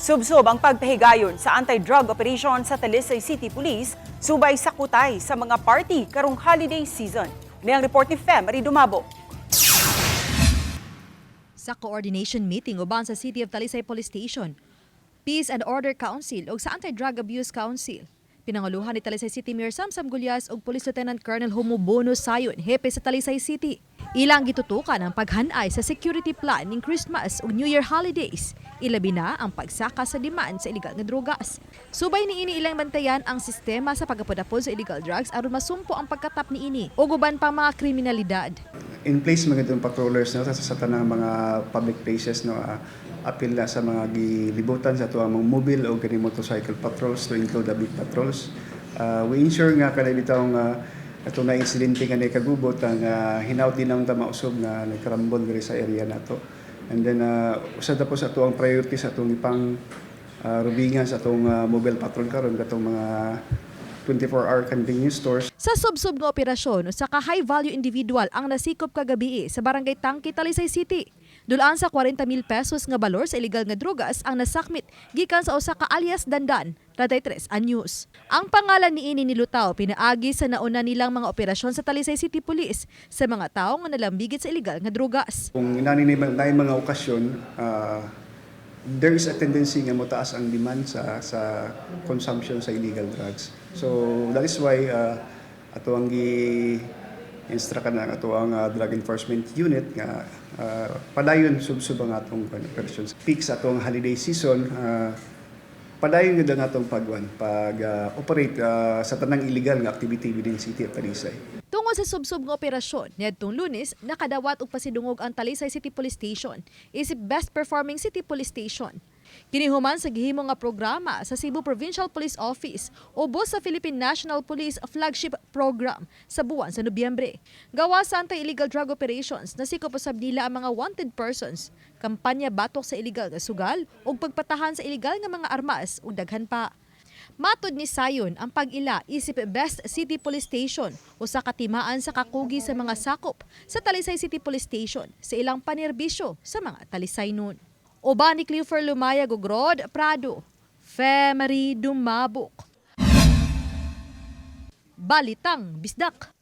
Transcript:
Subsob ang pagpahigayon sa anti-drug operation sa Talisay City Police, subay sa kutay sa mga party karong holiday season. Niyang report ni Fem Marie Dumabo. Sa coordination meeting uban sa City of Talisay Police Station, Peace and Order Council ug sa Anti-Drug Abuse Council, pinanguluhan ni Talisay City Mayor Samsam Gulyas ug Police Lieutenant Colonel Homo Bono Sayon, hepe sa Talisay City. Ilang gitutukan ang paghanay sa security plan ning Christmas ug New Year holidays. Ilabi na ang pagsaka sa demand sa illegal nga drogas. Subay niini ilang bantayan ang sistema sa pagapodapod sa illegal drugs aron masumpo ang pagkatap niini ug uban pang mga kriminalidad. In place mga itong patrollers no, sa tanang mga public places no, apil na sa mga gilibutan sa tuwang mga mobile o gani motorcycle patrols to include the big patrols. We ensure nga kada bitawng atong na insidente nga kagubot ang hinaut din ang tamausog nga nagkarambol diri sa area nato. And then usad na po sa atong priority sa atong ipang rubingan sa atong mobile patrol karon katong mga 24-hour convenience stores. Sa subsob nga operasyon, usa ka high-value individual ang nasikop kagabi sa Barangay Tangke, Talisay City. Dulaan sa 40,000 pesos nga balor sa illegal nga drogas ang nasakmit gikan sa usa ka alias Dandan, 33 anyos. Ang pangalan niini nilutaw pinaagi sa nauna nilang mga operasyon sa Talisay City Police sa mga tawo nga nalambigit sa illegal nga drogas. Kung inani na mga okasyon, there is a tendency nga motaas ang demand sa consumption sa illegal drugs. So that is why ato ang gi-instruct na ato ang Drug Enforcement Unit nga padayon subsub ang atong operations. Peak sa atong holiday season, padayon gyud ang atong pag-operate sa tanang illegal nga activity within City of Talisay. Tungod sa subsob nga operasyon, niadtong Lunes, nakadawat og pasidungog ang Talisay City Police Station, isip best performing city police station. Kinihuman sa gihimo nga programa sa Cebu Provincial Police Office ubos sa Philippine National Police Flagship Program sa buwan sa Nobyembre. Gawa sa anti-illegal drug operations, nasikop usab nila ang mga wanted persons, kampanya batok sa illegal nga sugal ug pagpatahan sa illegal nga mga armas ug daghan pa. Matod ni Sayon ang pag-ila isip Best City Police Station usa ka timaan sa kakugi sa mga sakop sa Talisay City Police Station sa ilang panerbisyo sa mga Talisaynon. Uban ni Clifford Lumaya Gogrod Prado, Fem Marie Dumabok. Balitang Bisdak.